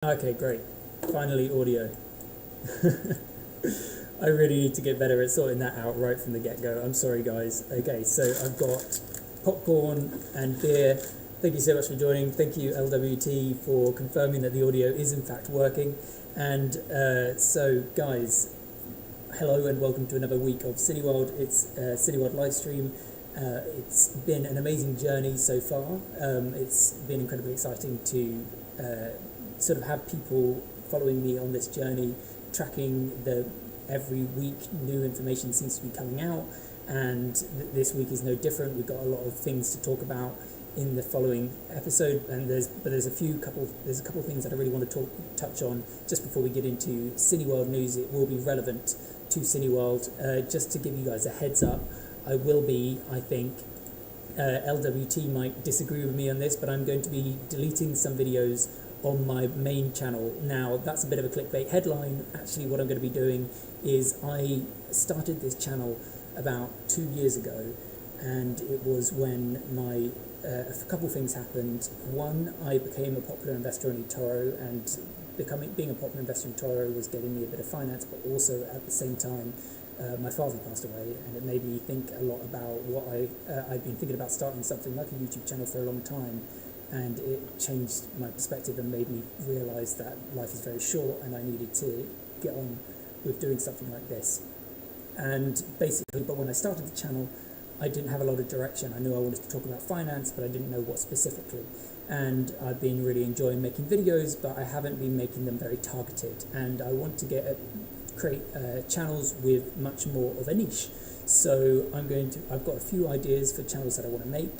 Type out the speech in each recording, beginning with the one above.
Okay, great. Finally, audio. I really need to get better at sorting that out right from the get-go. I'm sorry, guys. Okay, so I've got popcorn and beer. Thank you so much for joining. Thank you, LWT, for confirming that the audio is in fact working. And so, guys, hello and welcome to another week of Cineworld. It's Cineworld live stream. It's been an amazing journey so far. It's been incredibly exciting to sort of have people following me on this journey, tracking every week new information seems to be coming out, and this week is no different. We've got a lot of things to talk about in the following episode, and there's a couple of things that I really want to touch on just before we get into Cineworld news. It will be relevant to Cineworld. Just to give you guys a heads up, I think LWT might disagree with me on this, but I'm going to be deleting some videos on my main channel. Now, that's a bit of a clickbait headline. Actually, what I'm going to be doing is I started this channel about 2 years ago, and it was when a couple of things happened. One, I became a popular investor in eToro, and being a popular investor in eToro was getting me a bit of finance, but also at the same time, my father passed away, and it made me think a lot about what I've been thinking about starting something like a YouTube channel for a long time, and it changed my perspective and made me realise that life is very short and I needed to get on with doing something like this. And basically, but when I started the channel, I didn't have a lot of direction. I knew I wanted to talk about finance, but I didn't know what specifically. And I've been really enjoying making videos, but I haven't been making them very targeted. And I want to create channels with much more of a niche. So I've got a few ideas for channels that I want to make.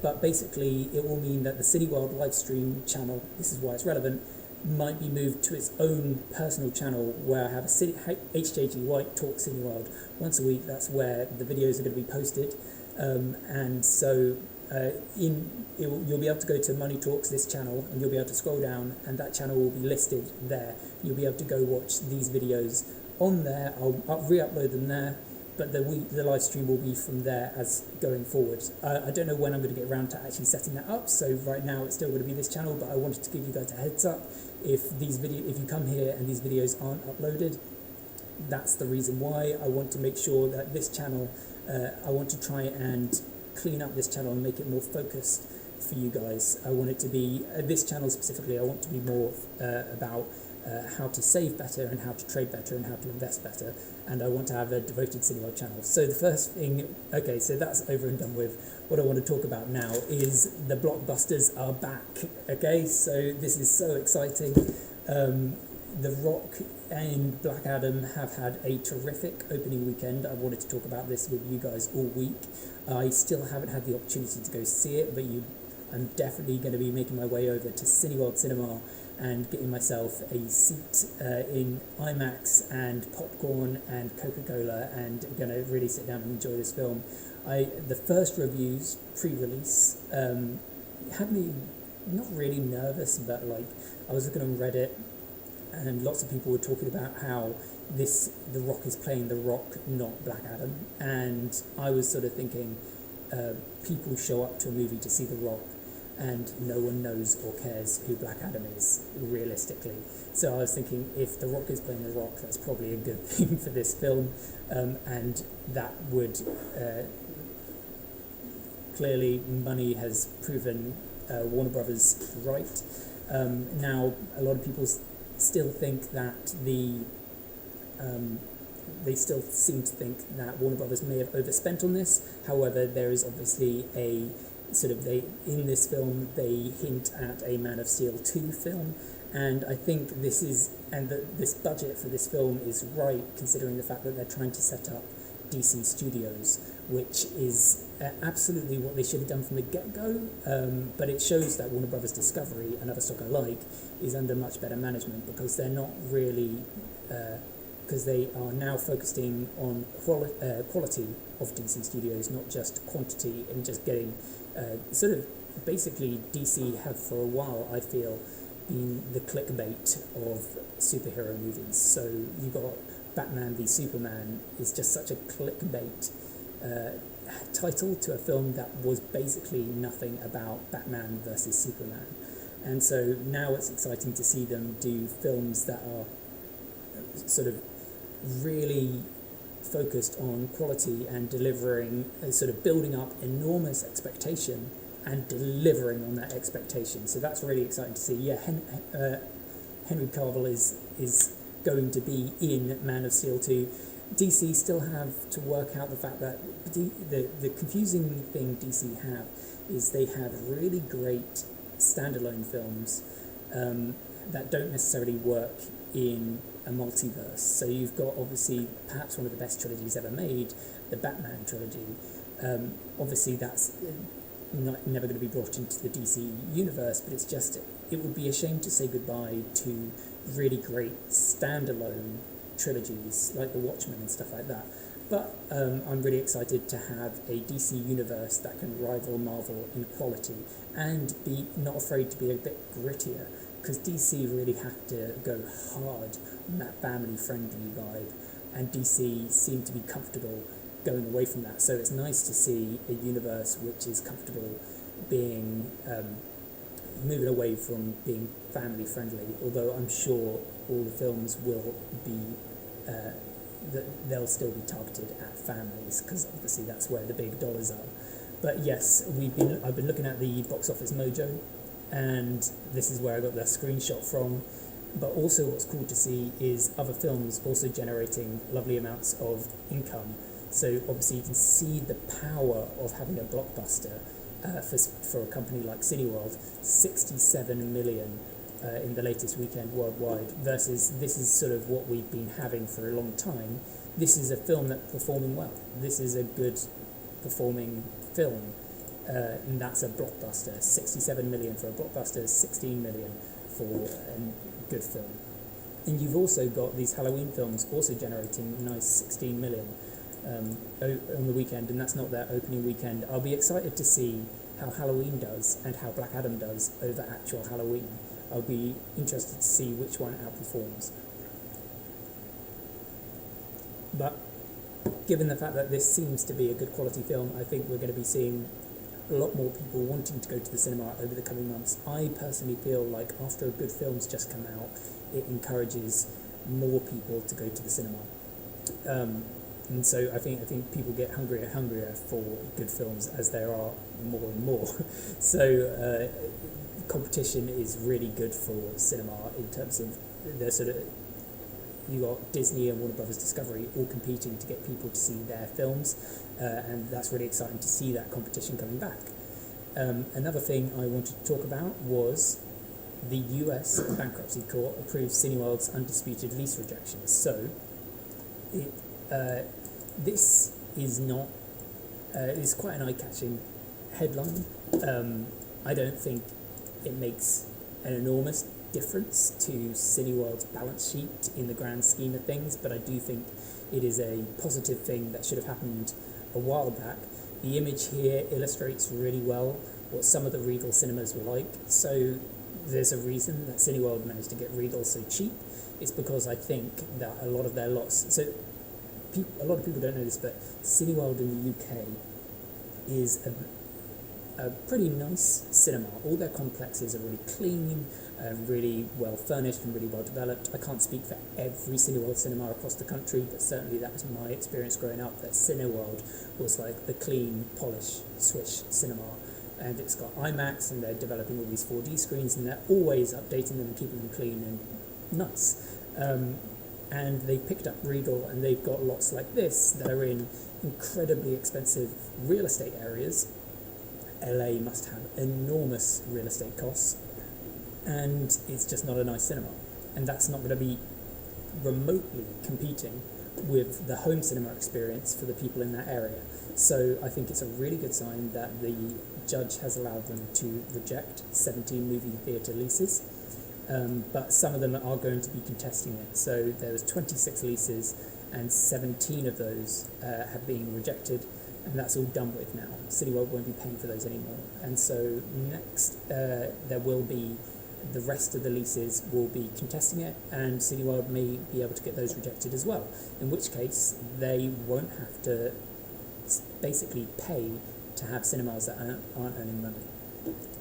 But basically, it will mean that the Cineworld live stream channel, this is why it's relevant, might be moved to its own personal channel where I have a HJG White Talk Cineworld once a week. That's where the videos are going to be posted. And so you'll be able to go to Money Talks, this channel, and you'll be able to scroll down, and that channel will be listed there. You'll be able to go watch these videos on there. I'll re-upload them there. But the live stream will be from there as going forward. I don't know when I'm going to get around to actually setting that up, so right now it's still going to be this channel, but I wanted to give you guys a heads up. If you come here and these videos aren't uploaded, that's the reason why. I want to make sure that this channel, I want to try and clean up this channel and make it more focused for you guys. I want it to be, this channel specifically, I want to be more about how to save better and how to trade better and how to invest better, and I want to have a devoted Cineworld channel. So the first thing, okay, so that's over and done with. What I want to talk about now is the blockbusters are back. Okay, so this is so exciting. The Rock and Black Adam have had a terrific opening weekend. I wanted to talk about this with you guys all week. I still haven't had the opportunity to go see it, but I'm definitely going to be making my way over to Cineworld Cinema and getting myself a seat in IMAX and popcorn and Coca-Cola, and going to really sit down and enjoy this film. The first reviews pre-release had me not really nervous, but like I was looking on Reddit, and lots of people were talking about how The Rock is playing The Rock, not Black Adam, and I was sort of thinking, people show up to a movie to see The Rock, and no one knows or cares who Black Adam is, realistically. So I was thinking, if The Rock is playing The Rock, that's probably a good thing for this film, and that would clearly, money has proven Warner Brothers right. Now, a lot of people still think that they still seem to think that Warner Brothers may have overspent on this. However, there is obviously in this film they hint at a Man of Steel 2 film, and I think this budget for this film is right, considering the fact that they're trying to set up DC Studios, which is absolutely what they should have done from the get-go, but it shows that Warner Brothers Discovery, another stock I like, is under much better management, because they're not really because they are now focusing on quality of DC Studios, not just quantity, and just getting basically DC have for a while, I feel, been the clickbait of superhero movies. So you got Batman v Superman is just such a clickbait title to a film that was basically nothing about Batman versus Superman. And so now it's exciting to see them do films that are sort of really focused on quality and delivering, sort of building up enormous expectation and delivering on that expectation. So that's really exciting to see. Yeah, Henry Cavill is going to be in Man of Steel 2. DC still have to work out the fact that the confusing thing DC have is they have really great standalone films that don't necessarily work in a multiverse. So you've got obviously perhaps one of the best trilogies ever made, the Batman trilogy. Obviously that's never going to be brought into the DC universe, but it would be a shame to say goodbye to really great standalone trilogies like The Watchmen and stuff like that. But I'm really excited to have a DC universe that can rival Marvel in quality and be not afraid to be a bit grittier, because DC really have to go hard on that family-friendly vibe, and DC seem to be comfortable going away from that. So it's nice to see a universe which is comfortable being moving away from being family-friendly, although I'm sure all the films will be they'll still be targeted at families, because obviously that's where the big dollars are. But yes, I've been looking at the Box Office Mojo, and this is where I got that screenshot from. But also what's cool to see is other films also generating lovely amounts of income. So obviously you can see the power of having a blockbuster for a company like Cineworld. 67 million in the latest weekend worldwide, versus this is sort of what we've been having for a long time. This is a film that's performing well. This is a good performing film, and that's a blockbuster. 67 million for a blockbuster, 16 million for a good film. And you've also got these Halloween films also generating nice 16 million on the weekend, and that's not their opening weekend. I'll be excited to see how Halloween does and how Black Adam does over actual Halloween. I'll be interested to see which one outperforms. But given the fact that this seems to be a good quality film, I think we're going to be seeing a lot more people wanting to go to the cinema over the coming months. I personally feel like after a good film's just come out, it encourages more people to go to the cinema. And so I think people get hungrier and hungrier for good films as there are more and more. So competition is really good for cinema in terms of the sort of, you got Disney and Warner Brothers Discovery all competing to get people to see their films, and that's really exciting to see that competition coming back. Another thing I wanted to talk about was the US Bankruptcy Court approved Cineworld's undisputed lease rejections. So this is not, it's quite an eye-catching headline. I don't think it makes an enormous difference to Cineworld's balance sheet in the grand scheme of things, but I do think it is a positive thing that should have happened a while back. The image here illustrates really well what some of the Regal cinemas were like. So there's a reason that Cineworld managed to get Regal so cheap. It's because I think that a lot of their lots, so a lot of people don't know this, but Cineworld in the UK is a pretty nice cinema. All their complexes are really clean, really well furnished and really well developed. I can't speak for every Cineworld cinema across the country, but certainly that was my experience growing up, that Cineworld was like the clean, polished, swish cinema. And it's got IMAX, and they're developing all these 4D screens, and they're always updating them and keeping them clean and nice. And they picked up Regal, and they've got lots like this that are in incredibly expensive real estate areas. LA must have enormous real estate costs, and it's just not a nice cinema. And that's not going to be remotely competing with the home cinema experience for the people in that area. So I think it's a really good sign that the judge has allowed them to reject 17 movie theatre leases. But some of them are going to be contesting it. So there was 26 leases, and 17 of those have been rejected, and that's all done with now. Cineworld won't be paying for those anymore. And so next, there will be the rest of the leases will be contesting it, and Cineworld may be able to get those rejected as well, in which case they won't have to basically pay to have cinemas that aren't earning money.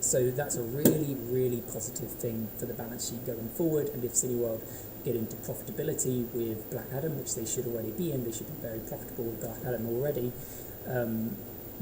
So that's a really, really positive thing for the balance sheet going forward. And if Cineworld get into profitability with Black Adam, which they should already be in, they should be very profitable with Black Adam already,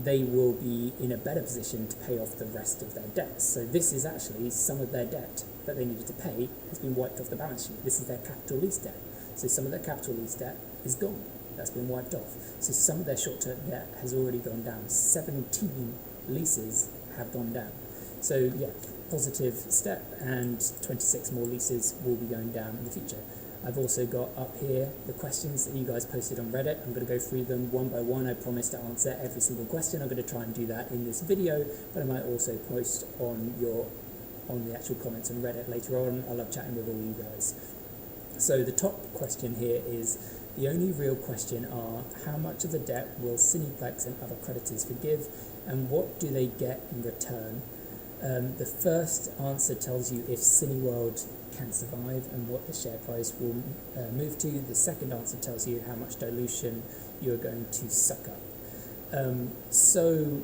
they will be in a better position to pay off the rest of their debts. So this is actually some of their debt that they needed to pay has been wiped off the balance sheet. This is their capital lease debt. So some of their capital lease debt is gone. That's been wiped off. So some of their short-term debt has already gone down. 17 leases have gone down. So yeah, positive step, and 26 more leases will be going down in the future. I've also got up here the questions that you guys posted on Reddit. I'm going to go through them one by one. I promise to answer every single question. I'm going to try and do that in this video, but I might also post on the actual comments on Reddit later on. I love chatting with all you guys. So the top question here is, the only real question are, how much of the debt will Cineplex and other creditors forgive, and what do they get in return? The first answer tells you if Cineworld can survive and what the share price will move to. The second answer tells you how much dilution you're going to suck up. So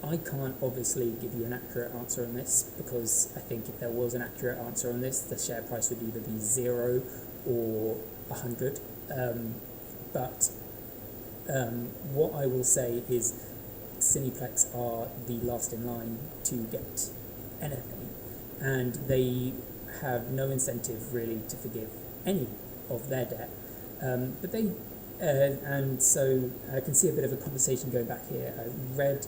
I can't obviously give you an accurate answer on this, because I think if there was an accurate answer on this, the share price would either be 0 or 100. But what I will say is Cineplex are the last in line to get anything, and they have no incentive really to forgive any of their debt. But they, and so I can see a bit of a conversation going back here. I've read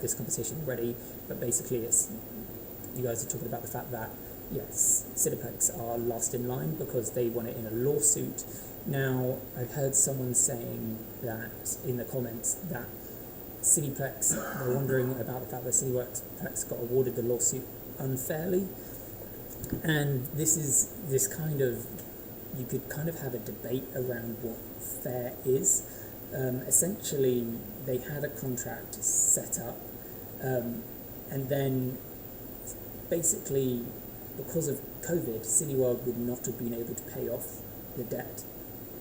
this conversation already, but basically it's, you guys are talking about the fact that yes, Cineplex are last in line because they won it in a lawsuit. Now, I've heard someone saying that in the comments that Cineplex, they're wondering about the fact that Cineplex got awarded the lawsuit unfairly. And this kind of, you could kind of have a debate around what fair is. Essentially, they had a contract set up, and then basically, because of COVID, Cineworld would not have been able to pay off the debt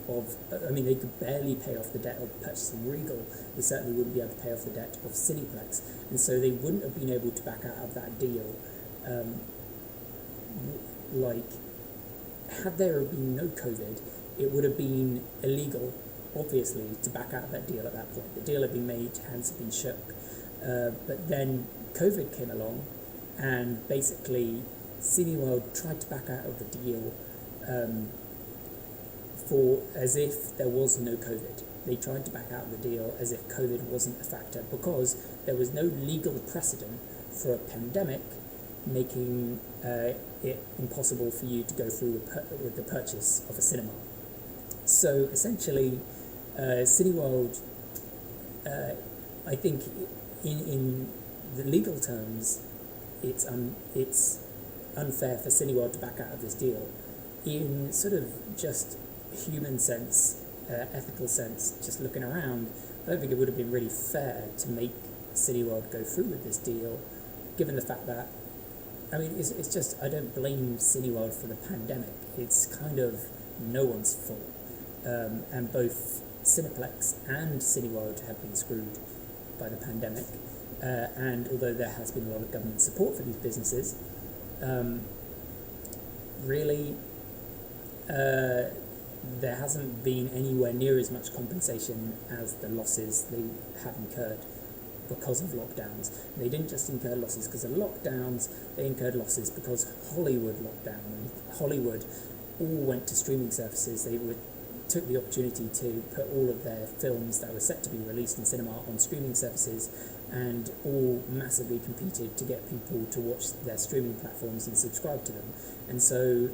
of, I mean, they could barely pay off the debt of purchasing Regal. They certainly wouldn't be able to pay off the debt of Cineplex, and so they wouldn't have been able to back out of that deal. Had there been no COVID, it would have been illegal, obviously, to back out of that deal at that point. The deal had been made, hands had been shook, but then COVID came along, and basically Cineworld tried to back out of the deal as if there was no COVID. They tried to back out of the deal as if COVID wasn't a factor, because there was no legal precedent for a pandemic making it impossible for you to go through with the purchase of a cinema. So essentially, Cineworld, I think in the legal terms, it's unfair for Cineworld to back out of this deal. In sort of just human sense, ethical sense, just looking around, I don't think it would have been really fair to make Cineworld go through with this deal, given the fact that, I mean, it's just, I don't blame Cineworld for the pandemic. It's kind of no one's fault. And both Cineplex and Cineworld have been screwed by the pandemic. And although there has been a lot of government support for these businesses, really, there hasn't been anywhere near as much compensation as the losses they have incurred because of lockdowns. They didn't just incur losses because of lockdowns, they incurred losses because Hollywood locked down, and Hollywood all went to streaming services. They took the opportunity to put all of their films that were set to be released in cinema on streaming services, and all massively competed to get people to watch their streaming platforms and subscribe to them. And so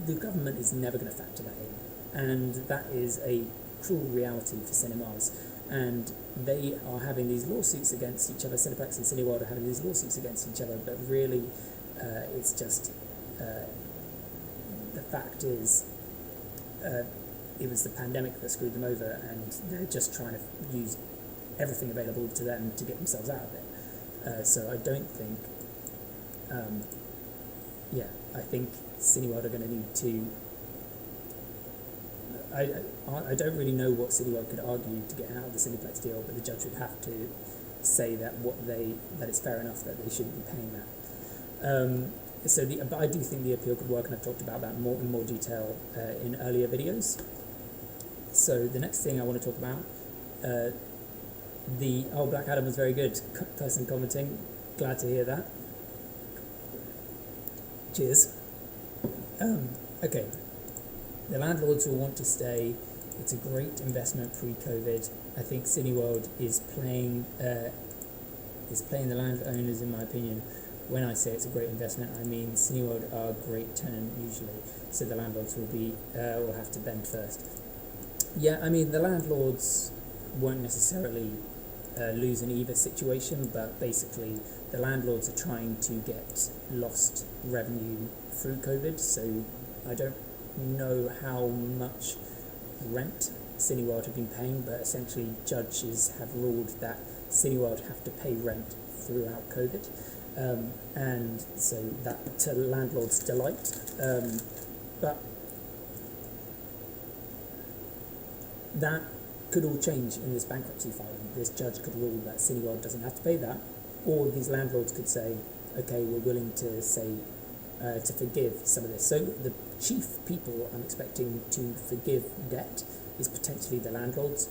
the government is never going to factor that in, and that is a cruel reality for cinemas. And they are having these lawsuits against each other. Cineplex and Cineworld are having these lawsuits against each other, but really it's just the fact is it was the pandemic that screwed them over, and they're just trying to use everything available to them to get themselves out of it. So I don't think I think Cineworld are going to need to, I don't really know what Cineworld could argue to get out of the Cineplex deal, but the judge would have to say that it's fair enough that they shouldn't be paying that. But I do think the appeal could work, and I've talked about that in more detail in earlier videos. So the next thing I want to talk about, Black Adam was very good. Person commenting, glad to hear that. Cheers. Okay, the landlords will want to stay. It's a great investment pre-COVID. I think Cineworld is playing the landowners, in my opinion. When I say it's a great investment, I mean Cineworld are a great tenant usually, so the landlords will have to bend first. Yeah, I mean the landlords won't necessarily lose in either situation, but basically the landlords are trying to get lost revenue through COVID, so I don't know how much rent Cineworld have been paying, but essentially judges have ruled that Cineworld have to pay rent throughout COVID, and so that to landlords' delight, but that could all change in this bankruptcy filing. This judge could rule that Cineworld doesn't have to pay that, or these landlords could say, okay, we're willing to to forgive some of this. So the chief people I'm expecting to forgive debt is potentially the landlords,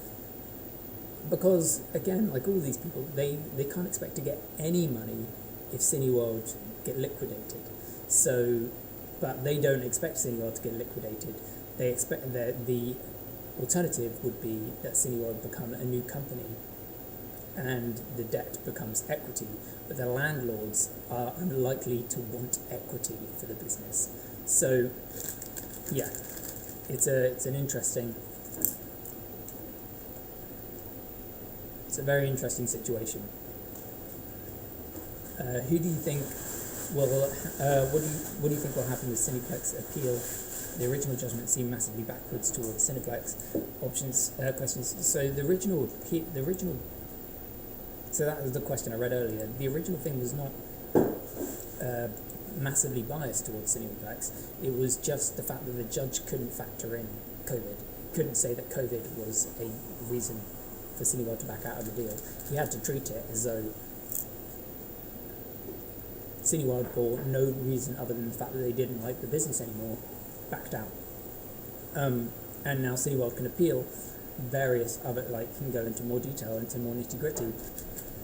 because again, like all these people, they can't expect to get any money if Cineworld get liquidated. So, but they don't expect Cineworld to get liquidated. They expect that the alternative would be that Cineworld become a new company and the debt becomes equity, but the landlords are unlikely to want equity for the business. So yeah, it's a very interesting situation. Who do you think will what do you think will happen with Cineplex appeal? The original judgment seemed massively backwards towards Cineplex. Questions. So the original. So that was the question I read earlier. The original thing was not massively biased towards Cineplex. It was just the fact that the judge couldn't factor in COVID. Couldn't say that COVID was a reason for Cineworld to back out of the deal. He had to treat it as though Cineworld, for no reason other than the fact that they didn't like the business anymore, backed out. And now Cineworld can appeal various other, can go into more detail, into more nitty gritty.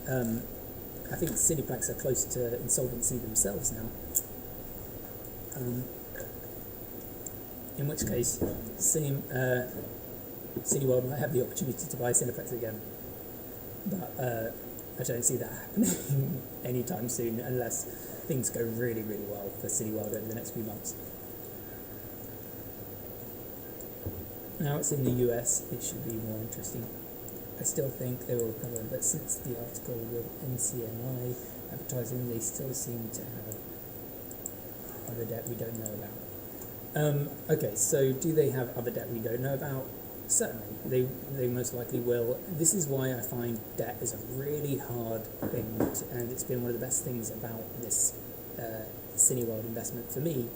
I think Cineplex are close to insolvency themselves now. In which case, Cineworld might have the opportunity to buy Cineplex again. But I don't see that happening anytime soon, unless things go really, really well for Cineworld over the next few months. Now it's in the US, it should be more interesting. I still think they will recover, but since the article with NCMI advertising, they still seem to have other debt we don't know about. Okay, so do they have other debt we don't know about? Certainly, they most likely will. This is why I find debt is a really hard thing, and it's been one of the best things about this Cineworld investment for me,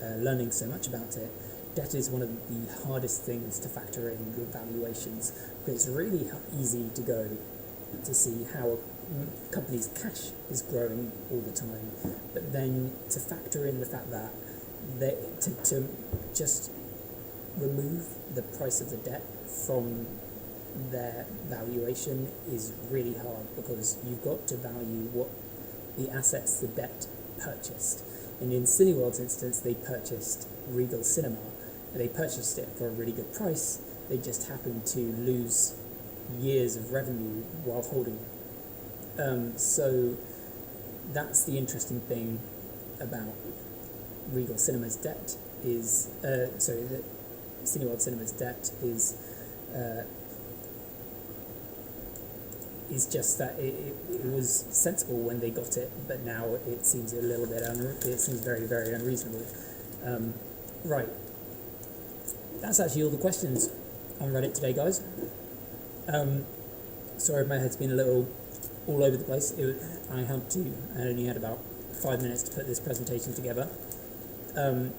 learning so much about it. Debt is one of the hardest things to factor in with valuations, because it's really easy to go to see how a company's cash is growing all the time, but then to factor in the fact that to just remove the price of the debt from their valuation is really hard, because you've got to value what the assets the debt purchased. And in Cineworld's instance, they purchased Regal Cinema. They purchased it for a really good price. They just happened to lose years of revenue while holding it. So that's the interesting thing about Regal Cinema's debt is, the Cineworld Cinema's debt is just that it was sensible when they got it, but now it seems a little bit it seems very, very unreasonable. Right. That's actually all the questions on Reddit today, guys. Sorry if my head's been a little all over the place. I only had about 5 minutes to put this presentation together. I'm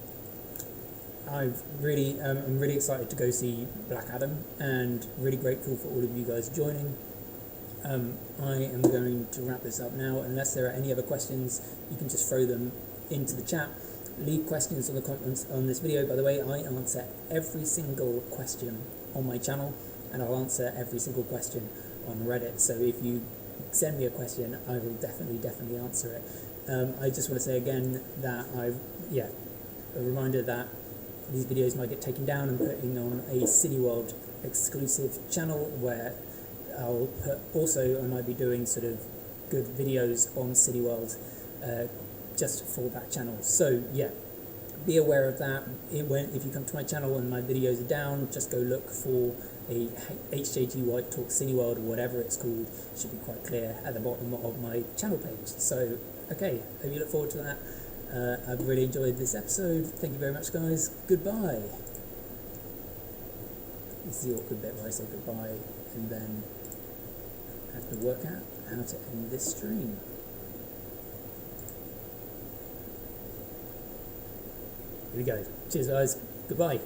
really excited to go see Black Adam, and really grateful for all of you guys joining. I am going to wrap this up now. Unless there are any other questions, you can just throw them into the chat. Leave questions on the comments on this video. By the way, I answer every single question on my channel, and I'll answer every single question on Reddit. So if you send me a question, I will definitely answer it. I just want to say again that a reminder that these videos might get taken down and putting on a Cineworld exclusive channel where I might be doing sort of good videos on Cineworld just for that channel. So yeah, be aware of that. If you come to my channel and my videos are down, just go look for a HJG White Talk Cineworld or whatever it's called. It should be quite clear at the bottom of my channel page. So okay, hope you look forward to that. I've really enjoyed this episode. Thank you very much, guys. Goodbye. This is the awkward bit where I say goodbye and then have to work out how to end this stream. Here we go. Cheers, guys. Goodbye.